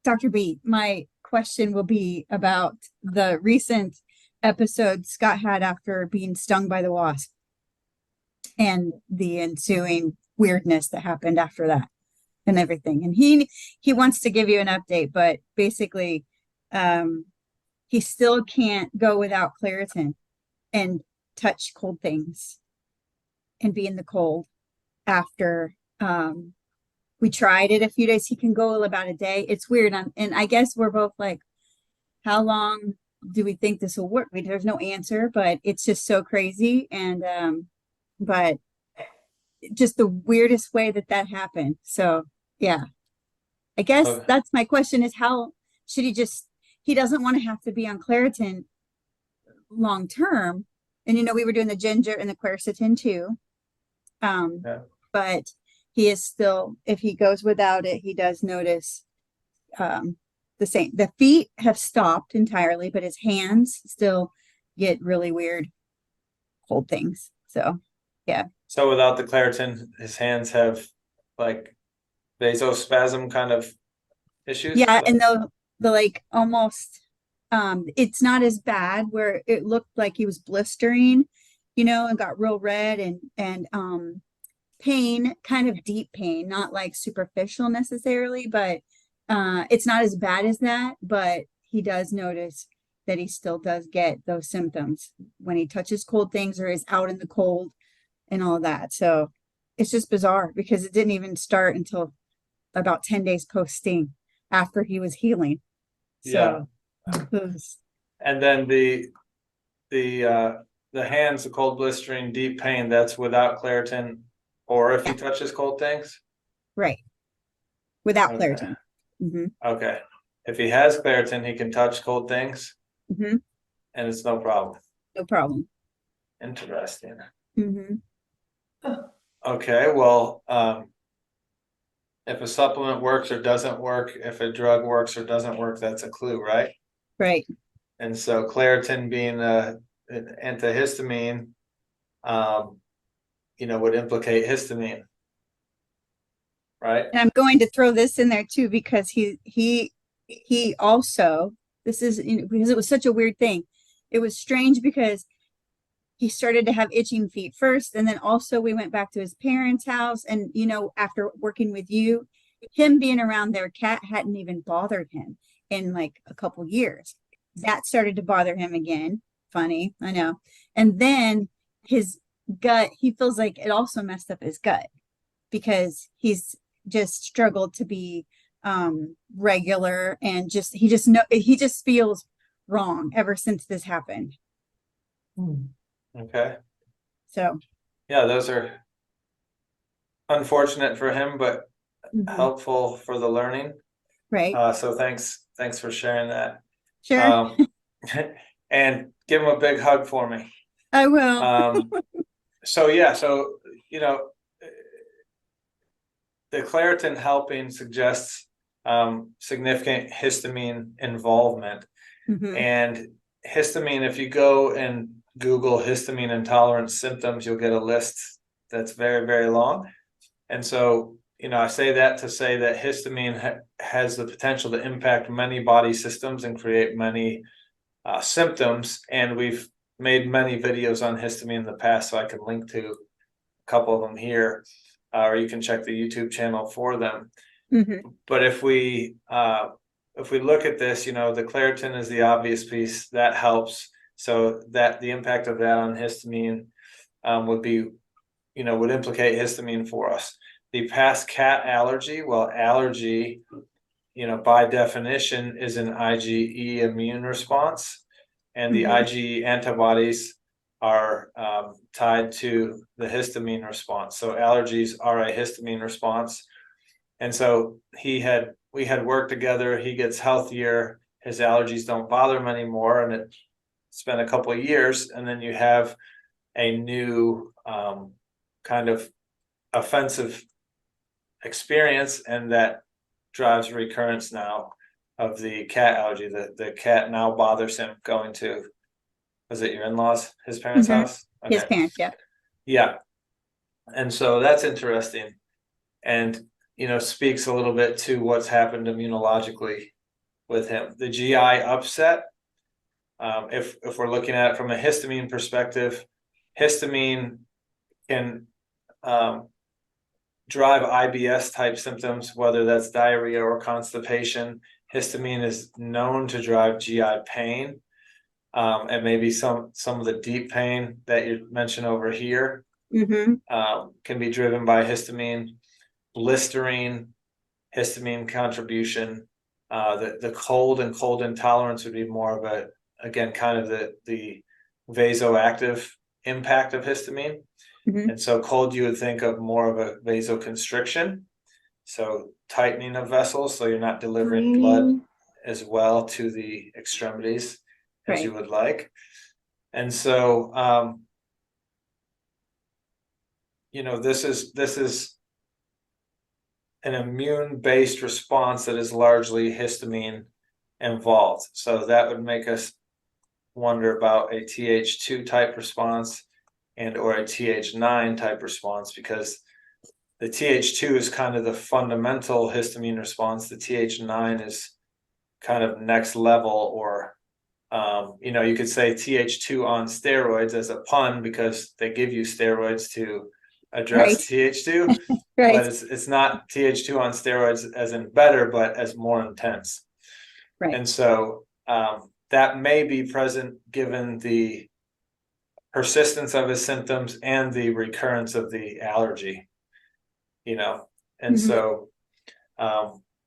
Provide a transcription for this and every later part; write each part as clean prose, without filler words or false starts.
Dr. B, my question will be about the recent episode Scott had after being stung by the wasp and the ensuing weirdness that happened after that and everything. And he wants to give you an update, but basically, um, he still can't go without Claritin and touch cold things and be in the cold after we tried it a few days. He can go about a day. It's weird. And I guess we're both like, how long do we think this will work? There's no answer, but it's just so crazy. And but just the weirdest way that happened. So yeah, I guess Oh, that's my question is how should he doesn't want to have to be on Claritin long term. And we were doing the ginger and the quercetin too. yeah. But he is still, if he goes without it, he does notice the same. The feet have stopped entirely, but his hands still get really weird cold things. So yeah. So without the Claritin, his hands have like vasospasm kind of issues. Yeah, and the like almost it's not as bad where it looked like he was blistering, and got real red and pain, kind of deep pain, not like superficial necessarily, but it's not as bad as that, but he does notice that he still does get those symptoms when he touches cold things or is out in the cold and all that. So it's just bizarre because it didn't even start until about 10 days post sting after he was healing. Yeah. So it was, And then the hands, the cold blistering, deep pain, that's without Claritin, or if he yeah, touches cold things. right. Without Okay. Claritin. Hmm. Okay. If he has Claritin, he can touch cold things Hmm. and it's no problem. No problem. Interesting. Hmm. Okay, well, if a supplement works or doesn't work, if a drug works or doesn't work, that's a clue, right? Right. And so Claritin being an antihistamine, um, would implicate histamine, right? And I'm going to throw this in there too because he also, this is, because it was such a weird thing. It was strange because he started to have itching feet first, and then also we went back to his parents' house, and after working with you, him being around their cat hadn't even bothered him in like a couple years. That started to bother him again. Funny, I know. And then his gut, he feels like it also messed up his gut because he's just struggled to be regular, and he just feels wrong ever since this happened. Okay. So Yeah, those are unfortunate for him, but mhm, helpful for the learning. right, So thanks for sharing that. sure, Um, and give him a big hug for me. I will. Um, so yeah, so you know, the Claritin helping suggests significant histamine involvement. Hmm. And histamine, if you go and Google histamine intolerance symptoms, you'll get a list that's very, very long. And so, I say that to say that histamine has the potential to impact many body systems and create many symptoms. And we've made many videos on histamine in the past, so I can link to a couple of them here, or you can check the YouTube channel for them. Hmm. But if we look at this, the Claritin is the obvious piece that helps. So that the impact of that on histamine would be, would implicate histamine for us. The past cat allergy, well, allergy, by definition is an IgE immune response, and the Hmm. IgE antibodies are tied to the histamine response. So allergies are a histamine response. And so we had worked together. He gets healthier. His allergies don't bother him anymore. And it's been a couple of years. And then you have a new kind of offensive experience. And that drives recurrence now of the cat allergy. The cat now bothers him going to, was it your in-laws, his parents' Hmm. house? His Okay. parents, yeah. Yeah. And so that's interesting. And speaks a little bit to what's happened immunologically with him. The GI upset, if we're looking at it from a histamine perspective, histamine can drive IBS type symptoms, whether that's diarrhea or constipation. Histamine is known to drive GI pain, and maybe some of the deep pain that you mentioned over here can be driven by histamine. Blistering, histamine contribution. The cold and cold intolerance would be more of a, again, kind of the vasoactive impact of histamine. And so cold, you would think of more of a vasoconstriction, so tightening of vessels, so you're not delivering blood as well to the extremities as you would like. And so you know, this is an immune-based response that is largely histamine involved. So that would make us wonder about a Th2 type response and or a Th9 type response, because the Th2 is kind of the fundamental histamine response. The Th9 is kind of next level, or you know, you could say Th2 on steroids as a pun, because they give you steroids to address Th2, but it's not Th2 on steroids as in better, but as more intense. And so that may be present given the persistence of his symptoms and the recurrence of the allergy, you know. And so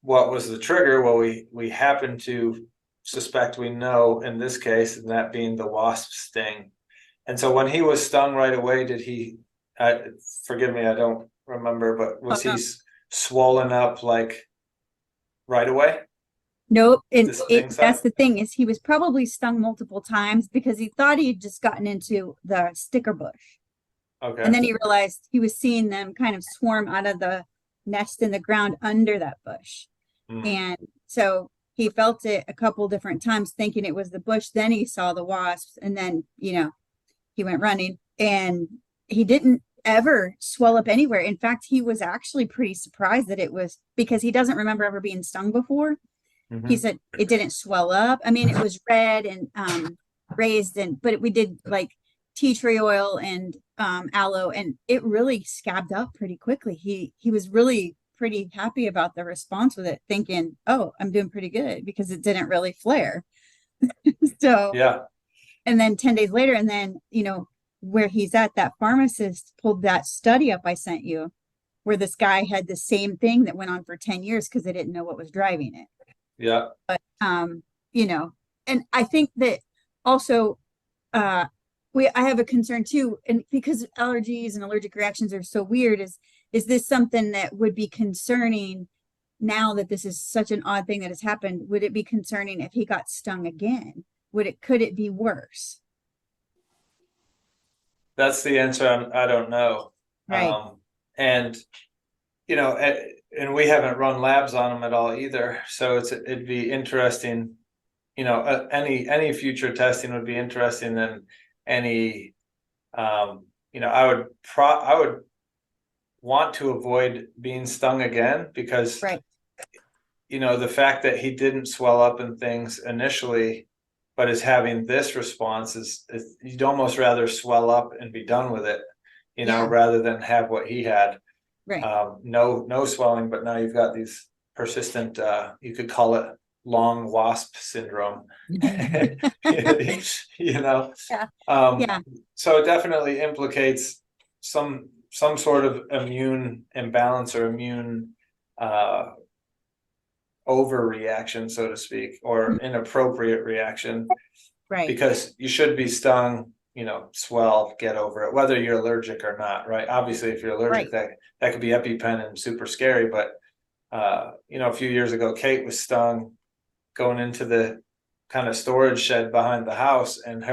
what was the trigger? Well, we happen to suspect, we know in this case, and that being the wasp sting. And so when he was stung right away, did he, forgive me, I don't remember, but was he swollen up like right away? Nope. And that's the thing, is he was probably stung multiple times because he thought he had just gotten into the sticker bush. Okay. And then he realized he was seeing them kind of swarm out of the nest in the ground under that bush. And so he felt it a couple different times thinking it was the bush. Then he saw the wasps, and then, you know, he went running, and he didn't ever swell up anywhere. In fact, he was actually pretty surprised that it was, because he doesn't remember ever being stung before. He said it didn't swell up. I mean, it was red and raised, but we did like tea tree oil and aloe, and it really scabbed up pretty quickly. He was really pretty happy about the response with it, thinking, oh, I'm doing pretty good, because it didn't really flare. So yeah. And then 10 days later, and then, you know, where he's at, that pharmacist pulled that study up I sent you, where this guy had the same thing that went on for 10 years because they didn't know what was driving it. Yeah. But you know, and I think that also I have a concern too, and because allergies and allergic reactions are so weird, is this something that would be concerning now that this is such an odd thing that has happened? Would it be concerning if he got stung again? Could it be worse? That's the answer. I don't know. And you know, and we haven't run labs on them at all either. So it'd be interesting. You know, any future testing would be interesting than any. You know, I would want to avoid being stung again, because you know, the fact that he didn't swell up and things initially, but is having this response is you'd almost rather swell up and be done with it, you know, rather than have what he had. No swelling, but now you've got these persistent, you could call it long wasp syndrome. You know. So it definitely implicates some sort of immune imbalance or immune overreaction, so to speak, or inappropriate reaction. Because you should be stung, you know, swell, get over it, whether you're allergic or not, right? Obviously, if you're allergic, that could be EpiPen and super scary. But you know, a few years ago, Kate was stung going into the kind of storage shed behind the house, and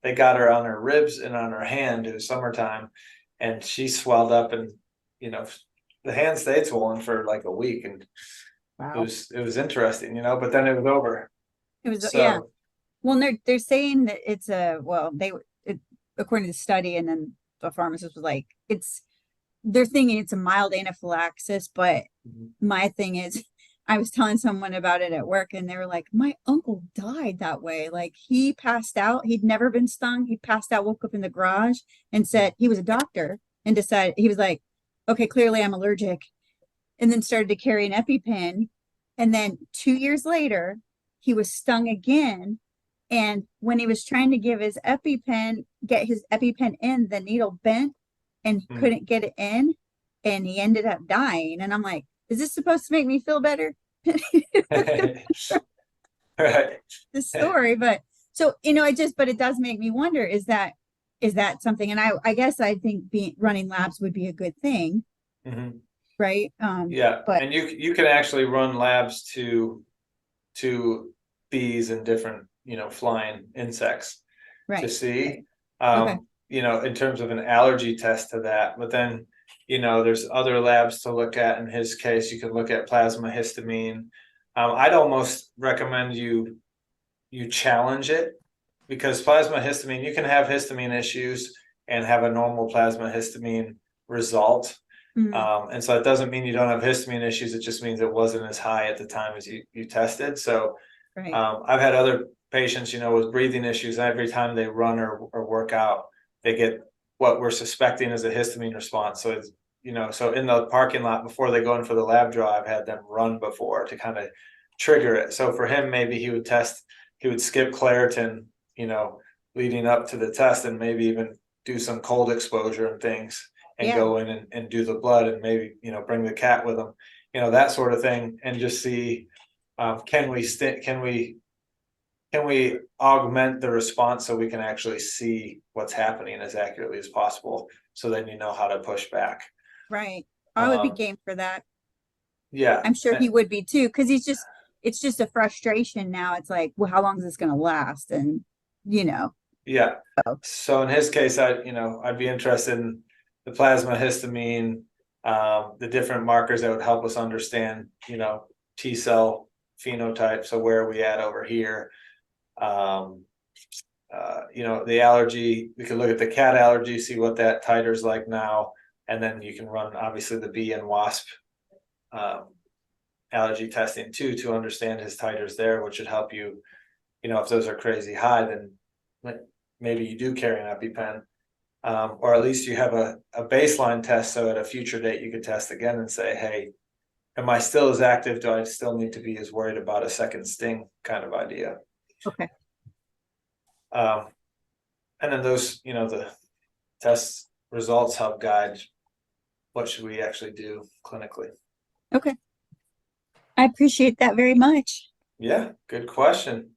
they got her on her ribs and on her hand. It was summertime, and she swelled up, and you know, the hand stayed swollen for like a week, and it was interesting, you know. But then it was over. It was Well, they're saying that it's according to the study, and then the pharmacist was like, they're thinking it's a mild anaphylaxis, but my thing is, I was telling someone about it at work and they were like, my uncle died that way. Like he passed out. He'd never been stung. He passed out, woke up in the garage and said he was a doctor and decided he was like, okay, clearly I'm allergic. And then started to carry an EpiPen. And then 2 years later, he was stung again. And when he was trying to get his EpiPen in, the needle bent and he Mm. couldn't get it in. And he ended up dying. And I'm like, is this supposed to make me feel better? Right. The story, but so but it does make me wonder, is that something? And I guess I think being running labs would be a good thing, Mhm. right? Yeah, But and you can actually run labs to bees and different, flying insects to right. see, Okay. in terms of an allergy test to that. But then, there's other labs to look at. In his case, you can look at plasma histamine. I'd almost recommend you challenge it, because plasma histamine, you can have histamine issues and have a normal plasma histamine result. Mhm. And so it doesn't mean you don't have histamine issues. It just means it wasn't as high at the time as you tested. So Right. I've had other patients, with breathing issues. Every time they run or work out, they get what we're suspecting is a histamine response. So it's, so in the parking lot before they go in for the lab draw, I've had them run before to kind of trigger it. So for him, maybe he would skip Claritin, leading up to the test, and maybe even do some cold exposure and things, and Yeah. go in and do the blood, and maybe, bring the cat with them, that sort of thing, and just see, can we augment the response so we can actually see what's happening as accurately as possible, so then you know how to push back. Right. I would be Um, game for that. yeah, I'm sure he would be too, because it's just a frustration now. It's like, well, how long is this going to last? And you know, yeah. so, So in his case, I'd be interested in the plasma histamine, the different markers that would help us understand, T cell phenotype. So where are we at over here? Um, the allergy, we could look at the cat allergy, see what that titer's like now, and then you can run obviously the bee and wasp um, allergy testing too, to understand his titers there, which should help you. If those are crazy high, then maybe you do carry an EpiPen, or at least you have a baseline test. So at a future date, you could test again and say, hey, am I still as active? Do I still need to be as worried about a second sting, kind of idea? okay. Um, and then those, the test results help guide what should we actually do clinically. Okay. I appreciate that very much. Yeah, good question.